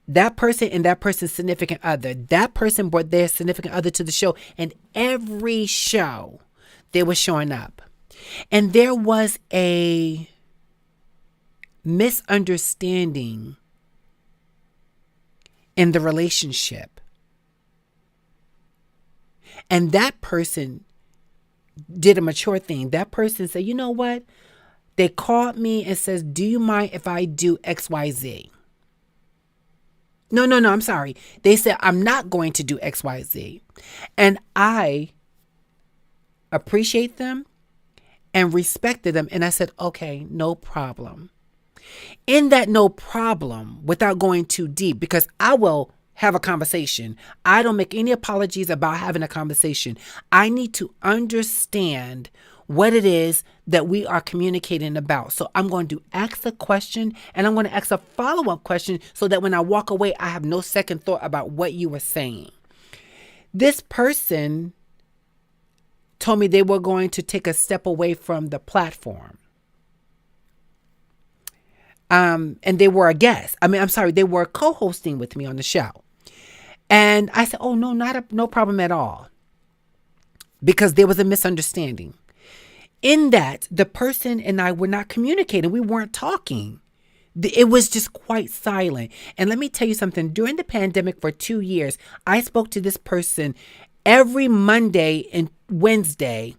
That person and that person's significant other. That person brought their significant other to the show. And every show they were showing up. And there was a misunderstanding in the relationship. And that person did a mature thing. That person said, you know what? They called me and says, do you mind if I do XYZ? No, I'm sorry. They said, I'm not going to do XYZ. And I appreciate them, and respected them. And I said, okay, no problem. In that no problem, without going too deep, because I will have a conversation. I don't make any apologies about having a conversation. I need to understand what it is that we are communicating about. So I'm going to ask a question, and I'm going to ask a follow-up question so that when I walk away, I have no second thought about what you were saying. This person told me they were going to take a step away from the platform. And they were a guest. They were co-hosting with me on the show. And I said, oh, no, no problem at all. Because there was a misunderstanding. In that, the person and I were not communicating. We weren't talking. It was just quite silent. And let me tell you something. During the pandemic for 2 years, I spoke to this person every Monday and Wednesday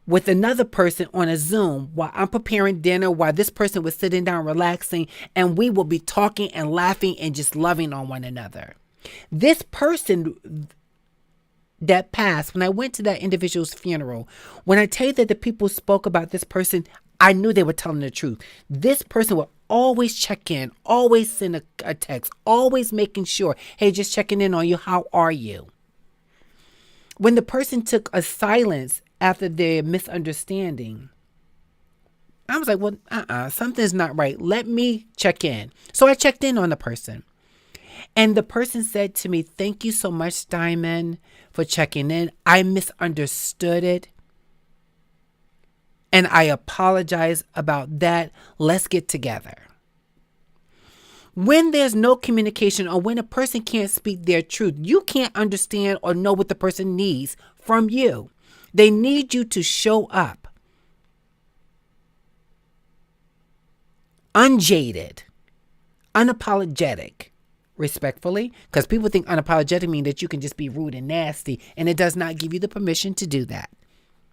with another person on a Zoom while I'm preparing dinner, while this person was sitting down relaxing, and we will be talking and laughing and just loving on one another. This person that passed, when I went to that individual's funeral, when I tell you that the people spoke about this person, I knew they were telling the truth. This person would always check in, always send a text, always making sure, hey, just checking in on you. How are you? When the person took a silence after their misunderstanding, I was like, well, something's not right. Let me check in. So I checked in on the person. And the person said to me, thank you so much, Diamond, for checking in. I misunderstood it. And I apologize about that. Let's get together. When there's no communication, or when a person can't speak their truth, you can't understand or know what the person needs from you. They need you to show up unjaded, unapologetic, respectfully, because people think unapologetic means that you can just be rude and nasty, and it does not give you the permission to do that.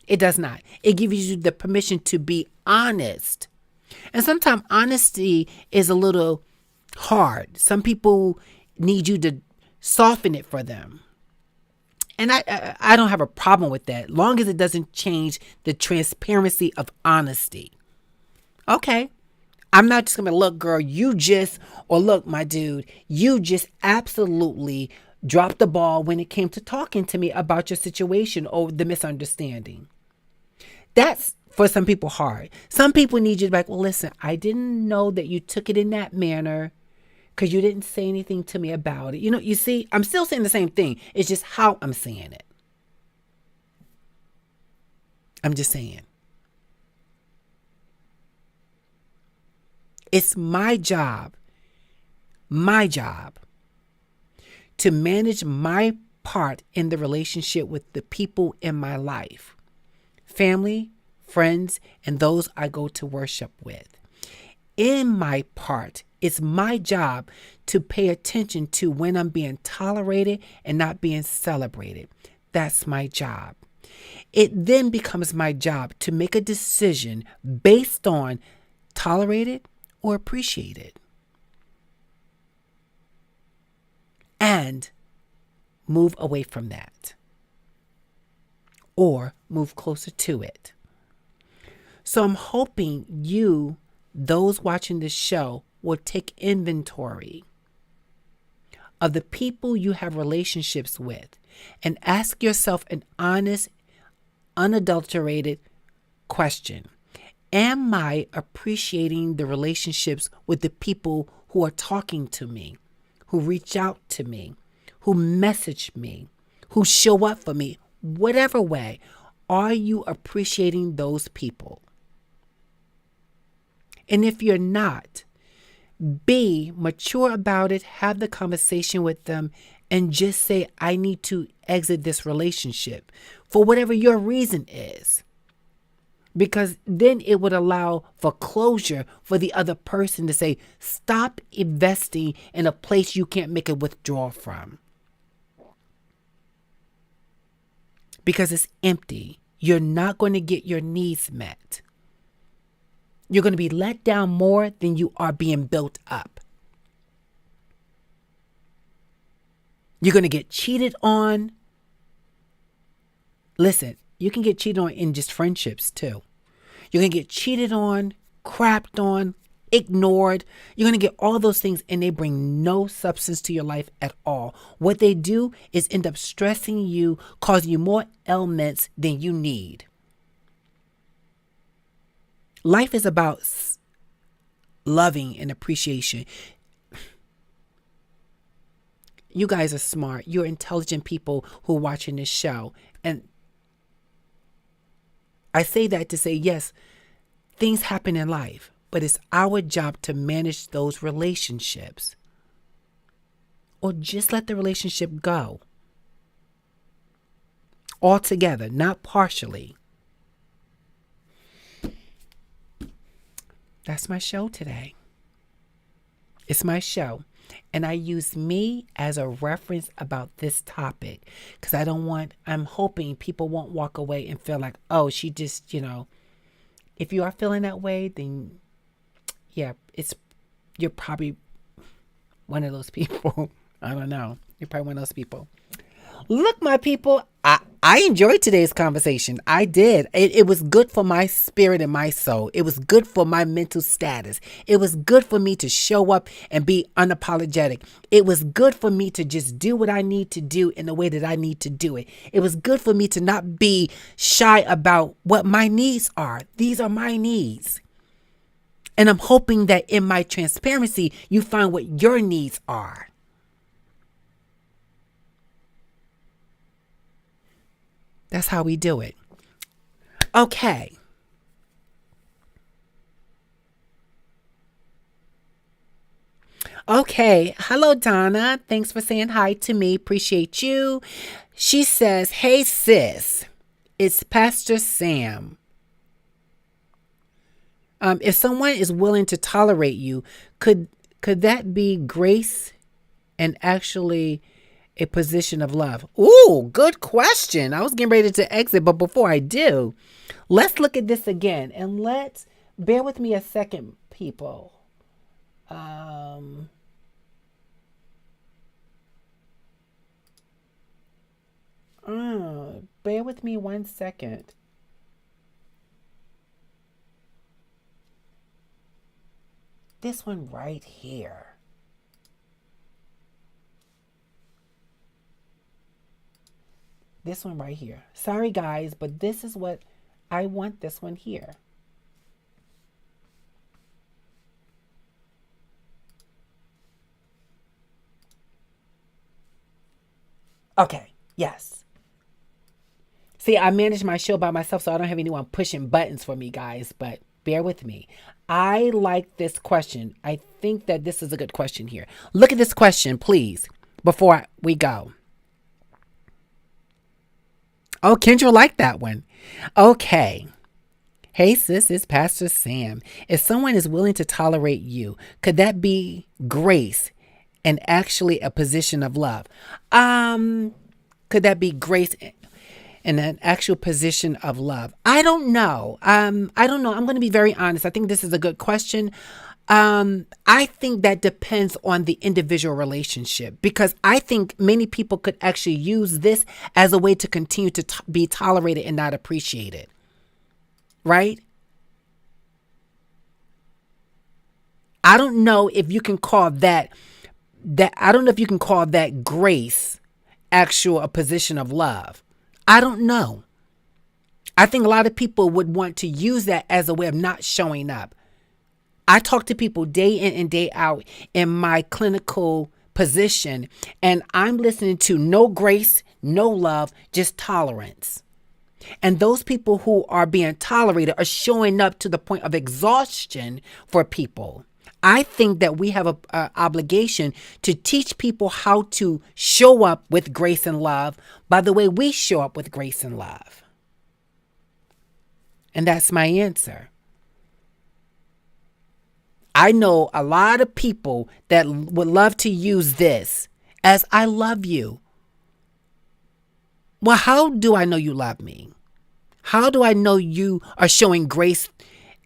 It does not. It gives you the permission to be honest. And sometimes honesty is a little hard. Some people need you to soften it for them. And I don't have a problem with that, long as it doesn't change the transparency of honesty. Okay. I'm not just going to look, girl, or look, my dude, you just absolutely dropped the ball when it came to talking to me about your situation or the misunderstanding. That's for some people hard. Some people need you to be like, well, listen, I didn't know that you took it in that manner because you didn't say anything to me about it. You see, I'm still saying the same thing. It's just how I'm saying it. I'm just saying. It's my job to manage my part in the relationship with the people in my life, family, friends, and those I go to worship with. In my part, it's my job to pay attention to when I'm being tolerated and not being celebrated. That's my job. It then becomes my job to make a decision based on tolerated or appreciated, and move away from that or move closer to it. So I'm hoping you, those watching this show, will take inventory of the people you have relationships with and ask yourself an honest, unadulterated question. Am I appreciating the relationships with the people who are talking to me, who reach out to me, who message me, who show up for me, whatever way? Are you appreciating those people? And if you're not, be mature about it, have the conversation with them, and just say, I need to exit this relationship for whatever your reason is. Because then it would allow for closure for the other person to say, stop investing in a place you can't make a withdrawal from. Because it's empty. You're not going to get your needs met. You're going to be let down more than you are being built up. You're going to get cheated on. Listen, You can get cheated on in just friendships too. You're going to get cheated on, crapped on, ignored. You're going to get all those things, and they bring no substance to your life at all. What they do is end up stressing you, causing you more ailments than you need. Life is about loving and appreciation. You guys are smart. You're intelligent people who are watching this show. And I say that to say, yes, things happen in life, but it's our job to manage those relationships. Or just let the relationship go. Altogether, not partially. That's my show today. It's my show. And I use me as a reference about this topic because I'm hoping people won't walk away and feel like, oh, she just, if you are feeling that way, then yeah, you're probably one of those people. I don't know. You're probably one of those people. Look, my people, I enjoyed today's conversation. I did. It was good for my spirit and my soul. It was good for my mental status. It was good for me to show up and be unapologetic. It was good for me to just do what I need to do in the way that I need to do it. It was good for me to not be shy about what my needs are. These are my needs. And I'm hoping that in my transparency, you find what your needs are. That's how we do it. Okay. Okay. Hello, Donna. Thanks for saying hi to me. Appreciate you. She says, hey, sis, it's Pastor Sam. If someone is willing to tolerate you, could that be grace and actually a position of love? Ooh, good question. I was getting ready to exit, but before I do, let's look at this again, and bear with me a second, people. Bear with me 1 second. This one right here. This one right here. Sorry, guys, but this is what I want, this one here. Okay, yes. See, I manage my show by myself, so I don't have anyone pushing buttons for me, guys, but bear with me. I like this question. I think that this is a good question here. Look at this question, please, before we go. Oh, Kendra liked that one. Okay. Hey, sis, it's Pastor Sam. If someone is willing to tolerate you, could that be grace and actually a position of love? Could that be grace and an actual position of love? I don't know. I don't know. I'm going to be very honest. I think this is a good question. I think that depends on the individual relationship, because I think many people could actually use this as a way to continue to be tolerated and not appreciated. Right? I don't know if you can call that I don't know if you can call that grace actual a position of love. I don't know. I think a lot of people would want to use that as a way of not showing up. I talk to people day in and day out in my clinical position, and I'm listening to no grace, no love, just tolerance. And those people who are being tolerated are showing up to the point of exhaustion for people. I think that we have an obligation to teach people how to show up with grace and love by the way we show up with grace and love. And that's my answer. I know a lot of people that would love to use this as I love you. Well, how do I know you love me? How do I know you are showing grace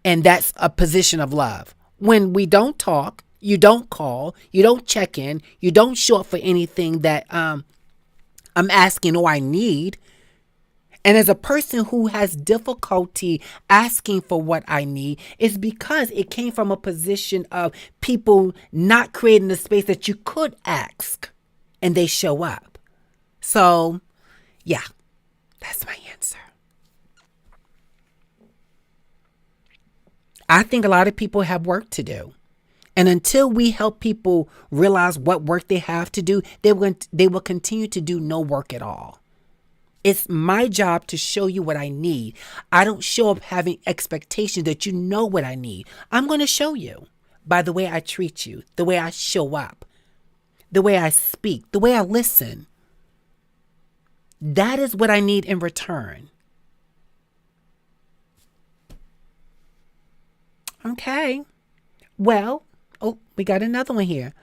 and that's a position of love? When we don't talk, you don't call, you don't check in, you don't show up for anything that I'm asking or I need. And as a person who has difficulty asking for what I need, it's because it came from a position of people not creating the space that you could ask and they show up. So, yeah, that's my answer. I think a lot of people have work to do. And until we help people realize what work they have to do, they will continue to do no work at all. It's my job to show you what I need. I don't show up having expectations that you know what I need. I'm going to show you by the way I treat you, the way I show up, the way I speak, the way I listen. That is what I need in return. Okay. Well, we got another one here.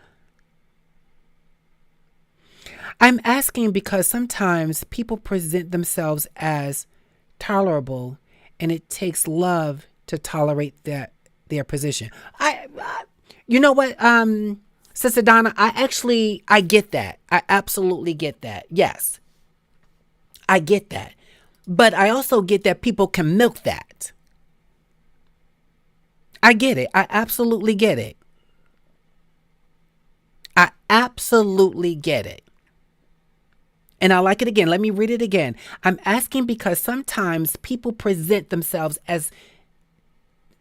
I'm asking because sometimes people present themselves as tolerable, and it takes love to tolerate their position. You know what, Sister Donna, I get that. I absolutely get that. Yes, I get that. But I also get that people can milk that. I get it. I absolutely get it. I absolutely get it. And I like it again. Let me read it again. I'm asking because sometimes people present themselves as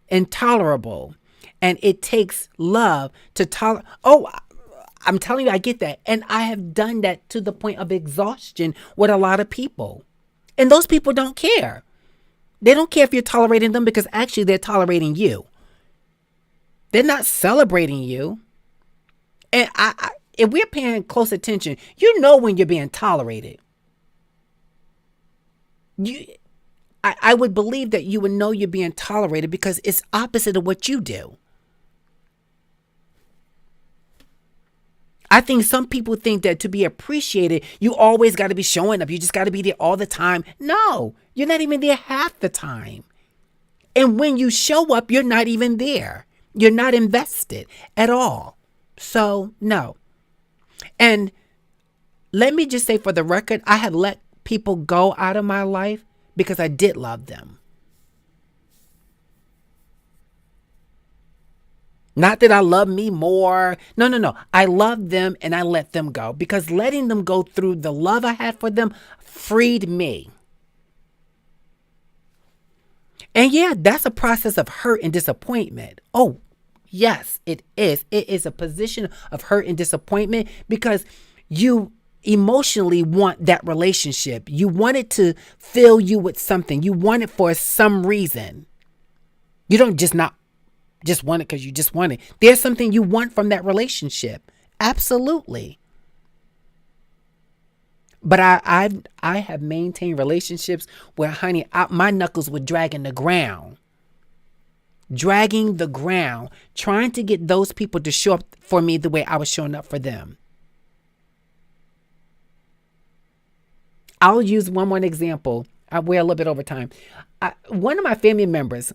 intolerable, and it takes love to tolerate. Oh, I'm telling you, I get that. And I have done that to the point of exhaustion with a lot of people. And those people don't care. They don't care if you're tolerating them, because actually they're tolerating you. They're not celebrating you. And if we're paying close attention, you know when you're being tolerated. I would believe that you would know you're being tolerated because it's opposite of what you do. I think some people think that to be appreciated, you always got to be showing up. You just got to be there all the time. No, you're not even there half the time. And when you show up, you're not even there. You're not invested at all. So, no. And let me just say, for the record, I have let people go out of my life because I did love them. Not that I love me more. No. I loved them and I let them go, because letting them go through the love I had for them freed me. And yeah, that's a process of hurt and disappointment. Oh, yes, it is. It is a position of hurt and disappointment because you emotionally want that relationship. You want it to fill you with something. You want it for some reason. You don't just want it because you just want it. There's something you want from that relationship. Absolutely. But I have maintained relationships where, honey, my knuckles were dragging the ground, trying to get those people to show up for me the way I was showing up for them. I'll use one more example. We're a little bit over time. One of my family members,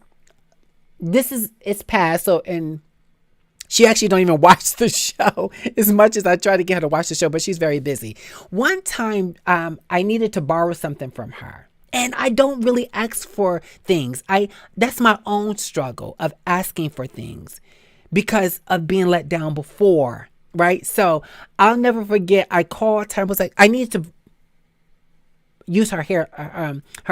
it's past, and she actually don't even watch the show as much as I try to get her to watch the show, but she's very busy. One time, I needed to borrow something from her, and I don't really ask for things. That's my own struggle of asking for things because of being let down before, right? So I'll never forget. I called her and was like, I need to use her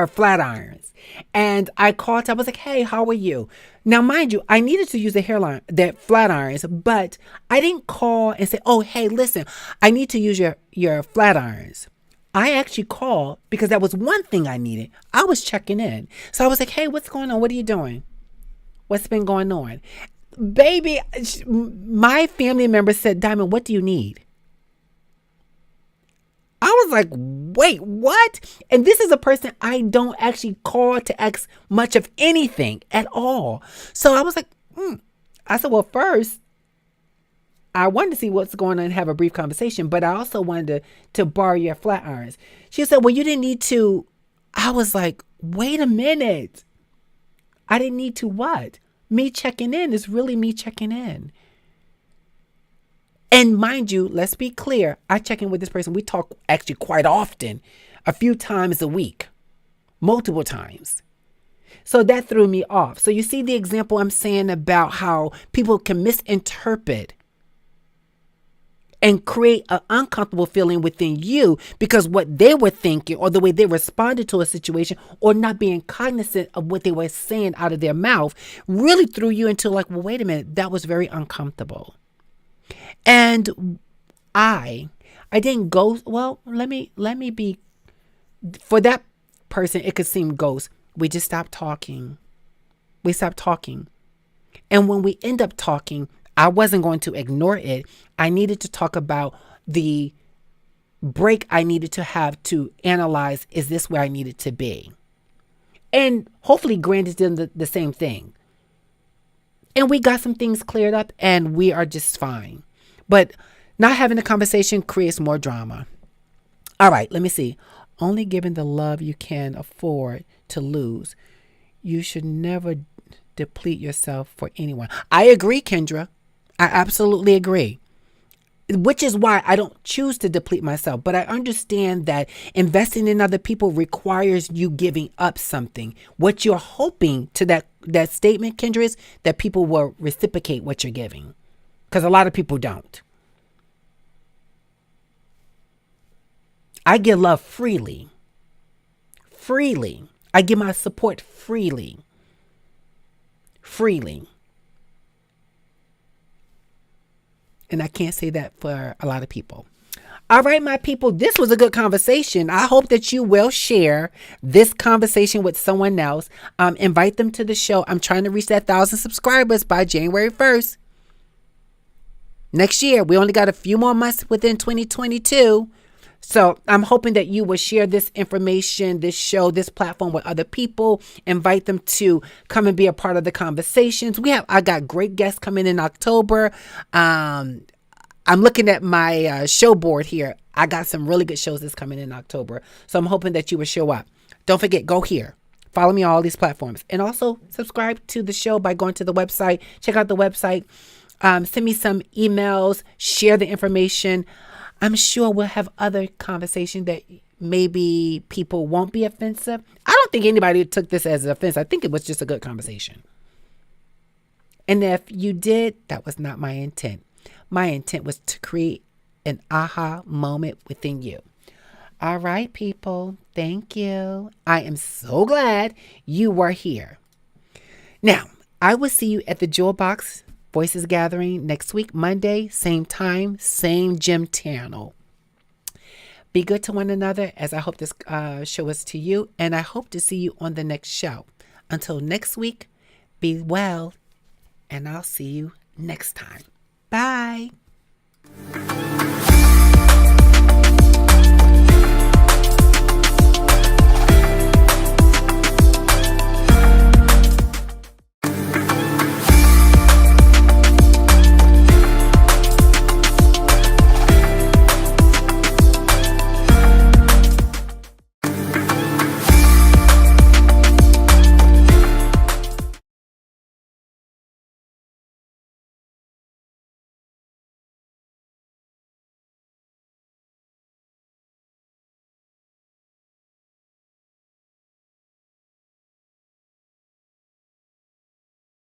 flat irons. And I called her. I was like, hey, how are you? Now, mind you, I needed to use that flat irons, but I didn't call and say, oh, hey, listen, I need to use your flat irons. I actually called because that was one thing I needed. I was checking in. So I was like, hey, what's going on? What are you doing? What's been going on? Baby, my family member said, Diamond, what do you need? I was like, wait, what? And this is a person I don't actually call to ask much of anything at all. So I was like, I said, well, first, I wanted to see what's going on and have a brief conversation, but I also wanted to borrow your flat irons. She said, well, you didn't need to. I was like, wait a minute. I didn't need to what? Me checking in is really me checking in. And mind you, let's be clear, I check in with this person. We talk actually quite often, a few times a week. multiple times. So that threw me off. So you see the example I'm saying about how people can misinterpret and create an uncomfortable feeling within you because what they were thinking or the way they responded to a situation or not being cognizant of what they were saying out of their mouth really threw you into like, well, wait a minute, that was very uncomfortable. And I didn't go, well, let me be, for that person, it could seem ghost. We just stopped talking. We stopped talking. And when we end up talking, I wasn't going to ignore it. I needed to talk about the break I needed to have to analyze, is this where I needed to be? And hopefully Grant did the same thing. And we got some things cleared up and we are just fine. But not having a conversation creates more drama. All right, let me see. Only giving the love you can afford to lose. You should never deplete yourself for anyone. I agree, Kendra. I absolutely agree. Which is why I don't choose to deplete myself. But I understand that investing in other people requires you giving up something. What you're hoping to that statement, Kendra, is that people will reciprocate what you're giving. Because a lot of people don't. I give love freely. Freely. I give my support freely. Freely. And I can't say that for a lot of people. All right, my people, this was a good conversation. I hope that you will share this conversation with someone else. Invite them to the show. I'm trying to reach that 1,000 subscribers by January 1st. Next year, we only got a few more months within 2022. So I'm hoping that you will share this information, this show, this platform with other people. Invite them to come and be a part of the conversations. I got great guests coming in October. I'm looking at my show board here. I got some really good shows that's coming in October. So I'm hoping that you will show up. Don't forget, go here. Follow me on all these platforms. And also subscribe to the show by going to the website. Check out the website. Send me some emails. Share the information. I'm sure we'll have other conversations that maybe people won't be offensive. I don't think anybody took this as an offense. I think it was just a good conversation. And if you did, that was not my intent. My intent was to create an aha moment within you. All right, people. Thank you. I am so glad you were here. Now, I will see you at the Jewel Box Voices Gathering next week, Monday, same time, same gym channel. Be good to one another, as I hope this show is to you, and I hope to see you on the next show. Until next week, be well, and I'll see you next time. Bye.